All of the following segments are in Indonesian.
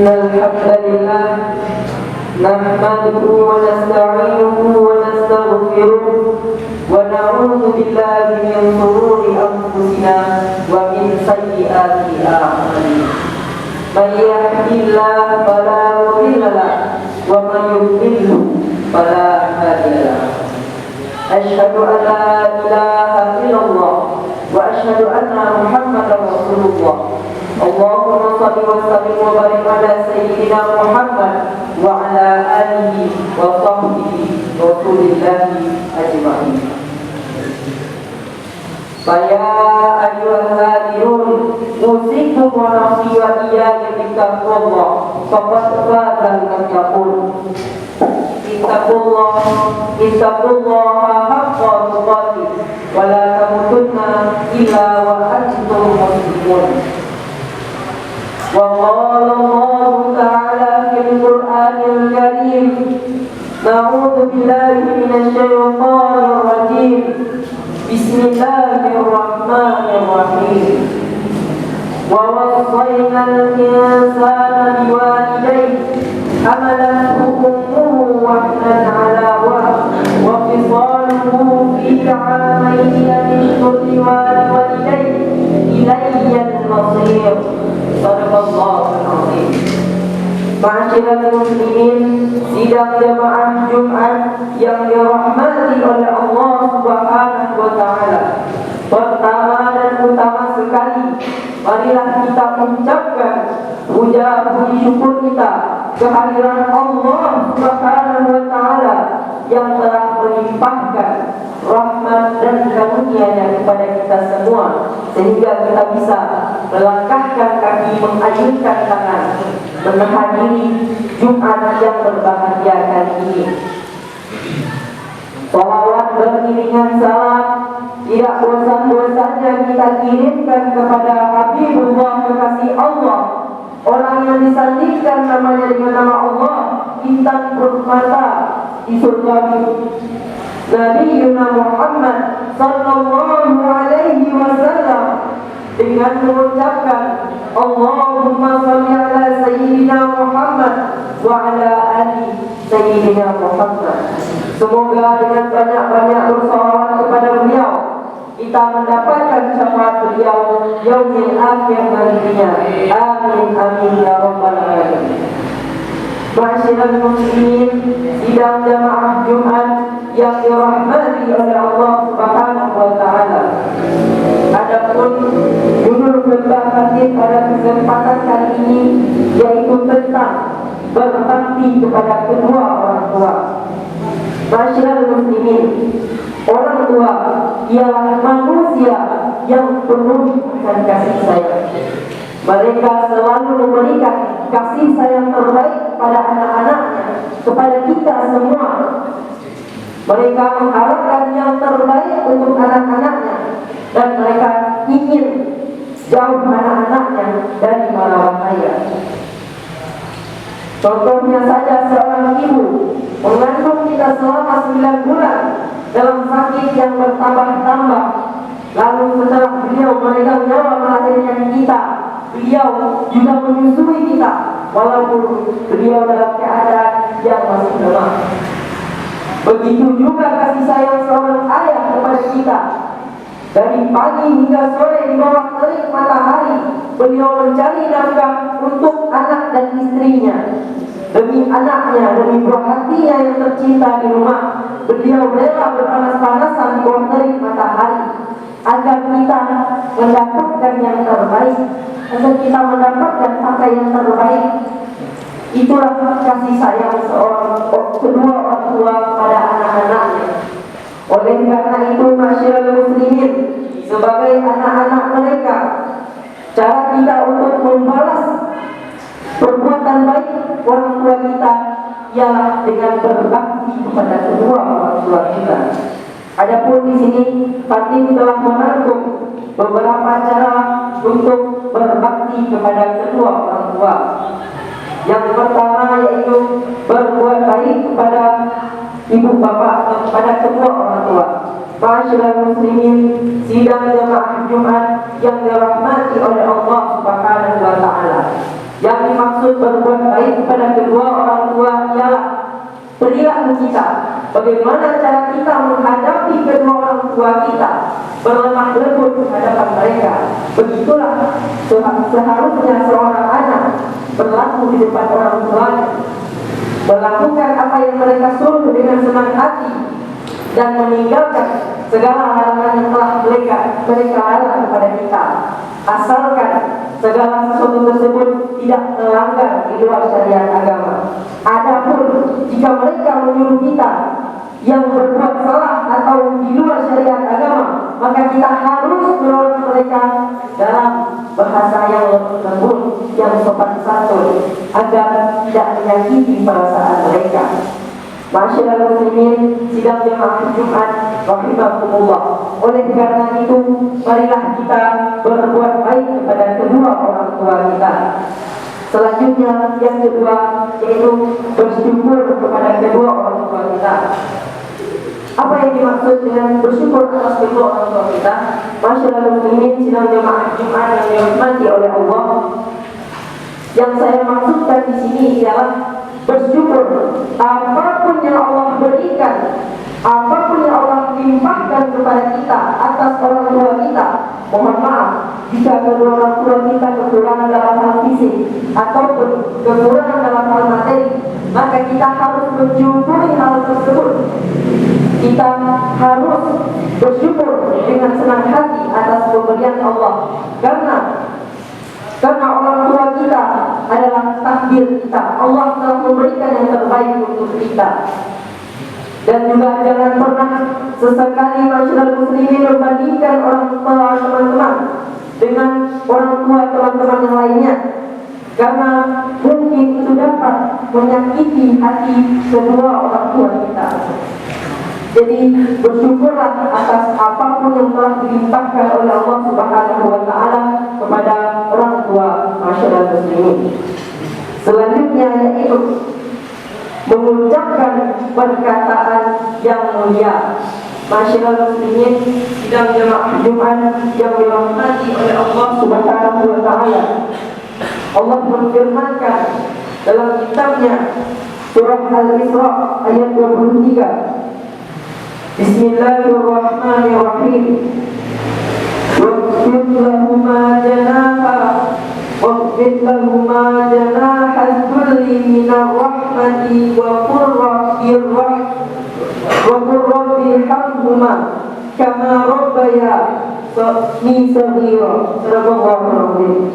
إن الحمد لله نحمده ونستعينه ونستغفره ونعوذ بالله من شرور أنفسنا ومن سيئات أعمالنا من يهده الله فلا مضل له ومن يضلل فلا هادي له أشهد أن لا إله إلا الله وأشهد أن محمدا رسول الله اللهم صل وسلم وبارك على سيدنا محمد وعلى آله وصحبه رسول الله أجمعين. فيا أيها الهادرون أوصيكم ونفسي وإياي بتقوى الله فقد فاز المتقون. اتقوا الله حق تقاته ولا تموتن إلا وأنتم مسلمون. وقال الله تعالى في القرآن الكريم نعوذ بالله من الشيطان الرجيم بسم الله الرحمن الرحيم ووصينا الإنسان بوالديه حملته أمه وهنا على وهن وفصاله في عامين أن اشكر لوالديه إلي المصير. Sadaqallahu al-azim. Ma'asyiral muslimin, sidang jamaah Jumat yang dirahmati oleh Allah Subhanahu wa taala. Pertama dan utama sekali, marilah kita mengucapkan puji syukur kita kehadiran Allah Subhanahu wa taala yang telah melimpahkan rahmat dan karunia-Nya kepada kita semua sehingga kita bisa melangkahkan kaki, mengayunkan tangan, menghadiri Jumat yang berbahagia kali ini. Salawat beriringan salam tidak bosan-bosannya kita kirimkan kepada Habibullah kekasih Allah, orang yang disandingkan namanya dengan nama Allah, intan permata di surga Nabi Muhammad sallallahu alaihi wasallam, dengan mengucapkan Allahumma shalli ala sayyidina Muhammad wa ala ali sayyidina Muhammad. Semoga dengan banyak-banyak bersolawat kepada beliau kita mendapatkan syafaat beliau yaumil akhir nantinya. Amin amin ya rabbal alamin. Ma'asyiral muslimin, sidang jamaah Jumat yang dirahmati oleh Allah Subhanahu wa taala. Adapun judul khutbah hadis pada kesempatan kali ini yaitu tentang berbakti kepada kedua orang tua. Ma'asyiral muslimin, orang tua ialah manusia yang penuh dengan kasih sayang. Mereka selalu memberikan kasih sayang terbaik pada anak-anaknya, kepada kita semua. Mereka mengharapkan yang terbaik untuk anak-anaknya dan mereka ingin jauh anak-anaknya dari malapetaka. Contohnya saja seorang ibu mengandung kita selama 9 bulan dalam sakit yang bertambah-tambah. Lalu setelah beliau meregang nyawa melahirkan kita, beliau juga menyusui kita walaupun beliau dalam keadaan yang masih lemah. Begitu juga kasih sayang seorang ayah kepada kita. Dari pagi hingga sore di bawah terik matahari beliau mencari nafkah untuk anak dan istrinya. Demi anaknya, demi buah hatinya yang tercinta di rumah, beliau rela berpanas-panasan di bawah terik matahari agar kita mendapatkan yang terbaik, agar kita mendapatkan apa yang terbaik. Itulah kasih sayang kedua orang tua pada anak-anaknya. Oleh karena itu, masyarakat muslimin, sebagai anak-anak mereka, cara kita untuk membalas perbuatan baik orang tua kita ialah dengan berbakti kepada kedua orang tua kita. Adapun di sini Fatim telah merangkum beberapa cara untuk berbakti kepada kedua orang tua. Yang pertama yaitu berbuat baik kepada ibu bapak dan kepada kedua orang tua. Ma'asyiral muslimin, sidang jamaah Jumat yang dirahmati oleh Allah Subhanahu wa taala. Yang dimaksud berbuat baik kepada kedua orang tua ialah perilaku kita, bagaimana cara kita menghadapi kedua orang tua kita, berlemah lembut di hadapan mereka. Begitulah seharusnya seorang anak berlaku di depan orang tuanya, melakukan apa yang mereka suruh dengan senang hati dan meninggalkan segala larangan yang telah mereka larang kepada kita, asalkan segala sesuatu tersebut tidak melanggar di luar syariat agama. Adapun jika mereka menyuruh kita yang berbuat salah atau di luar syariat agama, maka kita harus menolak mereka dalam bahasa yang lembut, yang sopan santun, agar tidak menyakiti perasaan mereka. Masyaallah muslimin, sidang jemaah Jumat rahimakumullah. Oleh karena itu, marilah kita berbuat baik kepada kedua orang tua kita. Selanjutnya yang kedua yaitu bersyukur kepada kedua orang tua kita. Apa yang dimaksud dengan bersyukur atas kedua orang tua kita? Masyaallah muslimin, sidang jemaah Jumat yang dirahmati oleh Allah. Yang saya maksudkan di sini ialah bersyukur apapun yang Allah berikan, apapun yang Allah limpahkan kepada kita atas orang tua kita. Mohon maaf jika kedua orang tua kita kekurangan dalam hal fisik ataupun kekurangan dalam hal materi, maka kita harus mensyukuri hal tersebut. Kita harus bersyukur dengan senang hati atas pemberian Allah, karena orang tua kita adalah takdir kita. Allah telah memberikan yang terbaik untuk kita. Dan juga jangan pernah sesekali masyarakat muslimin membandingkan orang tua teman-teman dengan orang tua teman-teman yang lainnya, karena mungkin itu dapat menyakiti hati kedua orang tua kita. Jadi bersyukurlah atas apapun yang telah dilimpahkan oleh Allah Subhanahu wa taala kepada orang tua masyarakat muslimin. Selanjutnya yaitu mengucapkan perkataan yang mulia. Masyarakat muslimin, sidang jemaah Jumat yang dirahmati oleh Allah Subhanahu wa taala. Allah berfirmankan dalam kitabnya surah Al-Isra ayat 23. Bismillahirrahmanirrahim. Waqfid lahuma janaha dhulli minar rahmati wa qur rabbi irhamhuma kama rabbayani shaghira. Sadaqallahul azim.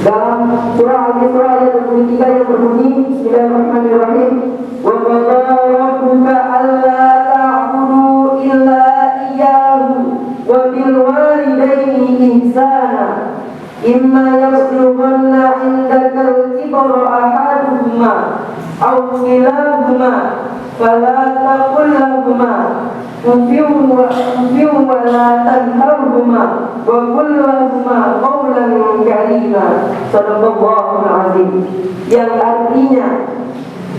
Dalam surah Al-Isra ayat 23 yang berbunyi Bismillahirrahmanirrahim. Wa qala rabbuka alla ta'budu illa iyyahu wa bil walidayni ihsana imma yablughanna 'indaka al-kibara ahaduhuma aw kilahuma fala taqul lahumā uffin wa la tanharhumā wa qul lahumā qawlan karīmā. Sadaqallahul azim. Yang artinya,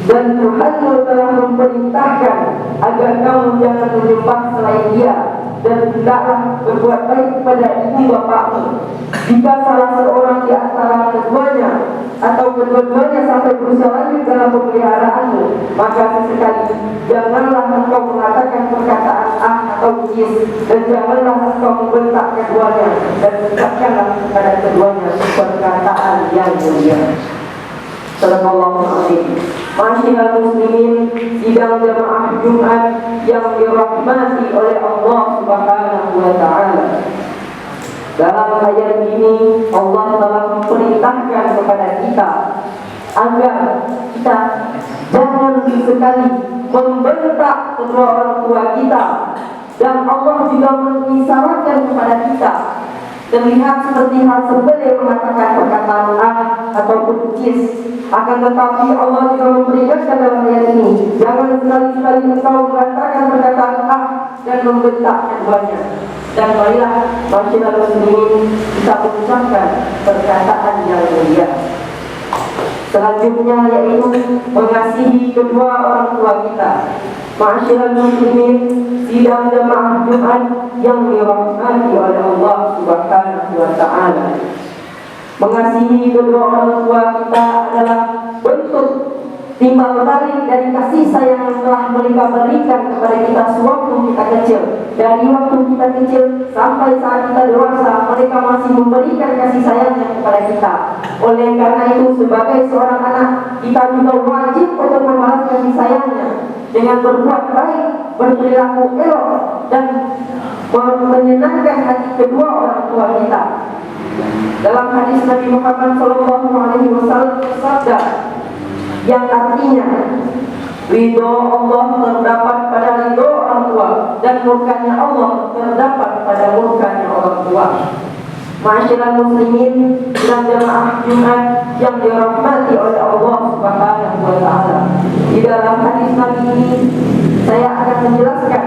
dan Tuhanmu telah memerintahkan agar kamu jangan menyembah selain Dia, dan hendaklah berbuat baik kepada ibu bapakmu. Jika salah seorang di antara keduanya atau kedua-duanya sampai berusia lanjut dalam pemeliharaanmu, maka sesekali janganlah engkau mengatakan perkataan atau jis, dan janganlah engkau membentak keduanya, dan ucapkanlah kepada keduanya perkataan yang mulia. Sadaqallahul azim. Masyaallah muslimin, sidang jemaah Jumat yang dirahmati oleh Allah Subhanahu wa taala. Dalam ayat ini Allah telah memerintahkan kepada kita agar kita jangan sekali membentak kedua orang tua kita, dan Allah juga mengisyaratkan kepada kita terlihat seperti hal sepele mengatakan perkataan ataupun jis. Akan tetapi Allah juga memberikan dalam ayat ini, jangan sekali-kali engkau mengatakan perkataan dan membentak keduanya. Dan marilah masyarakat muslimin kita mengucapkan perkataan yang mulia. Selanjutnya yaitu mengasihi kedua orang tua kita. Ma'asyiral muslimin, sidang jamaah Jumat yang dirahmati oleh Allah Subhanahu wa taala. Mengasihi kedua orang tua kita adalah bentuk timbal balik dari kasih sayang yang telah mereka berikan kepada kita sewaktu kita kecil. Dari waktu kita kecil sampai saat kita dewasa, mereka masih memberikan kasih sayangnya kepada kita. Oleh karena itu, sebagai seorang anak, kita juga wajib untuk membalas kasih sayangnya dengan berbuat baik, berperilaku elok, dan menyenangkan hati kedua orang tua kita. Dalam hadis Nabi Muhammad SAW bersabda yang artinya, ridho Allah terdapat pada ridho orang tua dan murkanya Allah terdapat pada murkanya orang tua. Ma'asyiral muslimin dan jamaah Jumat yang dirahmati oleh Allah Subhanahu wa taala. Di dalam hadis Nabi ini saya akan menjelaskan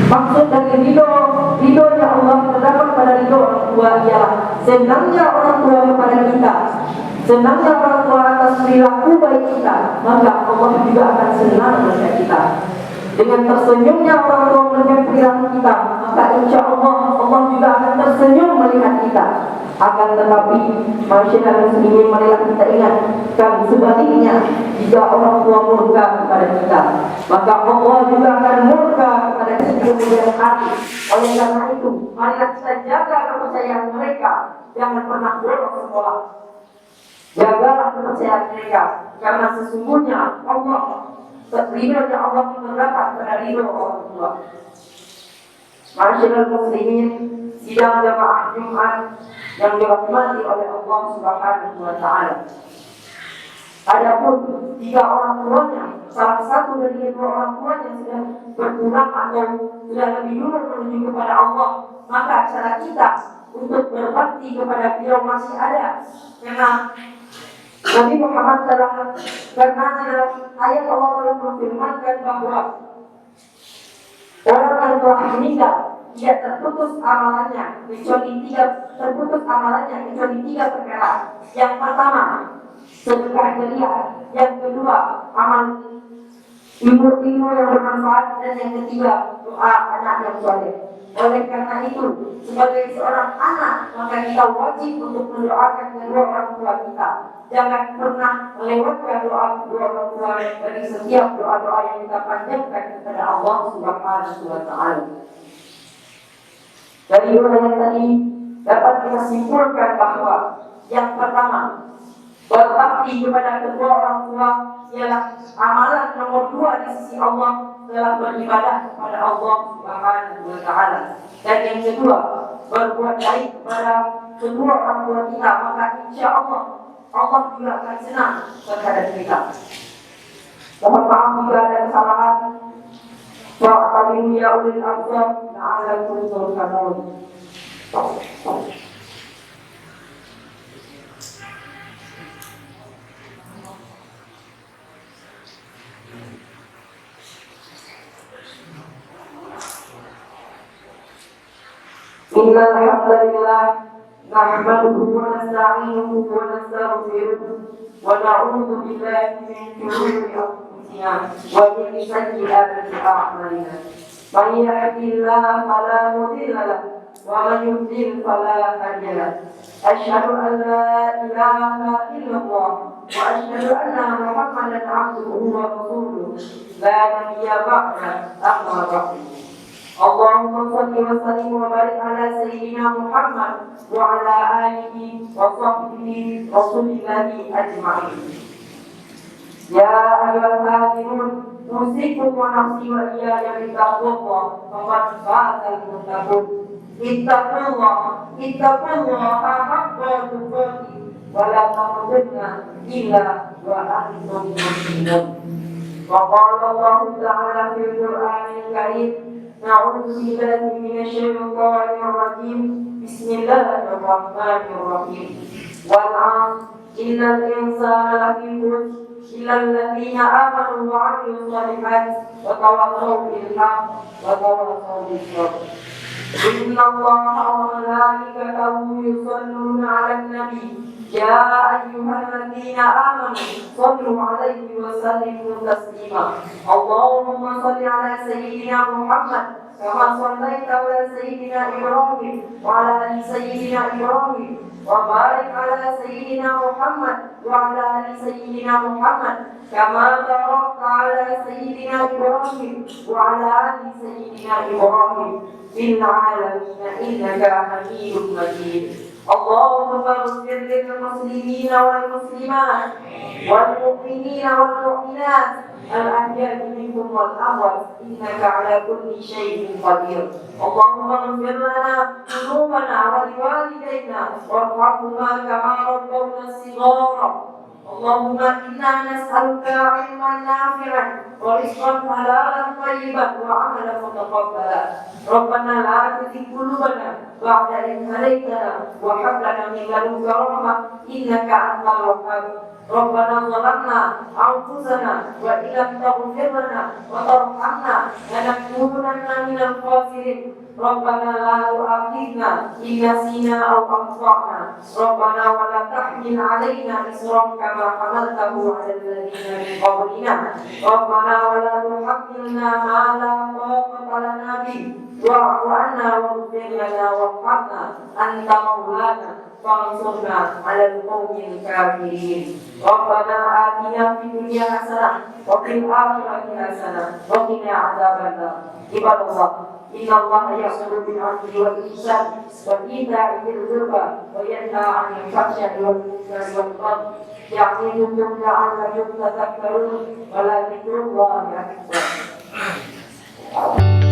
maksud dari ridhonya Allah terdapat pada ridho orang tua ialah senangnya orang tua kepada kita. Senangnya orang tua atas perilaku baik kita, maka Allah juga akan senang melihat kita. Dengan tersenyumnya orang tua melihat perilaku kita, maka insya Allah Allah juga akan tersenyum melihat kita. Akan tetapi, masyarakat muslimin, marilah kita ingatkan sebaliknya, jika orang tua murka kepada kita, maka Allah juga akan murka kepada kita kemudian hari. Oleh karena itu, marilah kita jaga kepercayaan mereka, jangan pernah bolos sekolah. Jagalah kepercayaan mereka, karena sesungguhnya Allah, ridhonya Allah terdapat pada ridho orang tua. Masyarakat muslimin, sidang jamaah Jumat yang dirahmati oleh Allah Subhanahu wa taala. Adapun jika orang tuanya, salah satu dari kedua orang tuanya sudah berkurang atau sudah lebih dulu menuju kepada Allah, maka cara kita untuk berbakti kepada beliau masih ada. Karena Nabi Muhammad karena dalam ayat Allah telah memfirmankan bahwa orang yang telah meninggal tidak terputus amalannya kecuali tiga perkara. Yang pertama, sedekah jariah. Yang kedua, amal ilmu yang bermanfaat, dan yang ketiga, doa anak yang soleh. Oleh karena itu, sebagai seorang anak, maka kita wajib untuk mendoakan kedua orang tua kita. Jangan pernah melewatkan doa kedua orang tua dari setiap doa-doa yang kita panjatkan kepada Allah Subhanahu wa taala. Dari uraian tadi dapat kita simpulkan bahwa yang pertama, berbakti kepada kedua orang tua ialah amalan nomor 2 di sisi Allah dalam beribadah kepada Allah Subhanahu wa taala. Dan yang kedua, berbuat baik kepada kedua orang tua kita, maka insya Allah Allah juga akan senang terhadap kita. Mohon maaf jika ada kesalahan. Wa'tabiru ya ulil albab la'allakum turhamun. Innal hamdalillah nahmaduhu wa nasta'inuhu wa nastaghfiruh wa na'udzu billahi min shururi anfusina wa min sayyi'ati a'malina. Man yahdihillahu fala mudilla lahu wa man yudlil fala hadiya lahu. Asyhadu an la ilaha illallah wa asyhadu anna Muhammadan 'abduhu wa rasuluh. La nabiyya ba'da, amma ba'du. Allahumma salli wa sallim wa barik ala sayyidina Muhammad wa ala alihi wa sahbihi rasulillahi ajma'in. Ya ayyuhal hadirun, usikum wa nafsi wa iyaya bittaqwallah, faqad fazal muttaqun. Ittaqullah haqqa tuqatih wa la tamutunna illa wa antum muslimun. Wa qala Allah ta'ala fil Qur'anil Karim, na'udzu billahi minasyaitonir rajim. Bismillahirrahmanirrahim. Wal 'asr innal insana lafi khusr illa alladziina aamanu wa 'amilus shalihaati wa tawassaw bil haqqi wa tawassaw bis sabr. Inna Allaha wa malaikatahu yusholluna 'alan nabiy يا أيها الذين آمنوا صلوا عليه وسلموا تسليما اللهم صل على سيدنا محمد كما صليت على سيدنا إبراهيم وعلى آل سيدنا إبراهيم وبارك على سيدنا محمد وعلى آل سيدنا محمد كما باركت على سيدنا إبراهيم وعلى آل سيدنا إبراهيم في العالمين إنك حميد مجيد اللهم اغفر للمسلمين والمسلمات والمؤمنين والمؤمنات الأحياء منهم والأموات إنك على كل شيء قدير اللهم اغفر لنا ذنوبنا ولوالدينا وارحمهما كما ربونا صغارا اللهم إنا نسألك علما نافعا ورزقا حلالا طيبا وعملا متقبلا ربنا لا تزغ قلوبنا بعد إذ هديتنا وهب لنا من لدنك رحمة إنك أنت الوهاب ربنا ظلمنا أنفسنا وإن لم تغفر لنا وترحمنا لنكونن من الخاسرين ربنا لا تؤاخذنا إن نسينا أو أخطأنا ربنا ولا تحمل علينا إصرا كما حملته على الذين من قبلنا ربنا ولا تحملنا ما لا طاقة لنا به واعف عنا واغفر لنا وارحمنا أنت مولانا فانصرنا على القوم الكافرين ربنا آتنا في الدنيا حسنة وفي الآخرة حسنة وقنا عذاب النار عباد الله إن الله يأمر بالعدل والإحسان وإيتاء ذي القربى وينهى عن الفحشاء والمنكر والبغي يعظكم لعلكم تذكرون ولذكر الله أكبر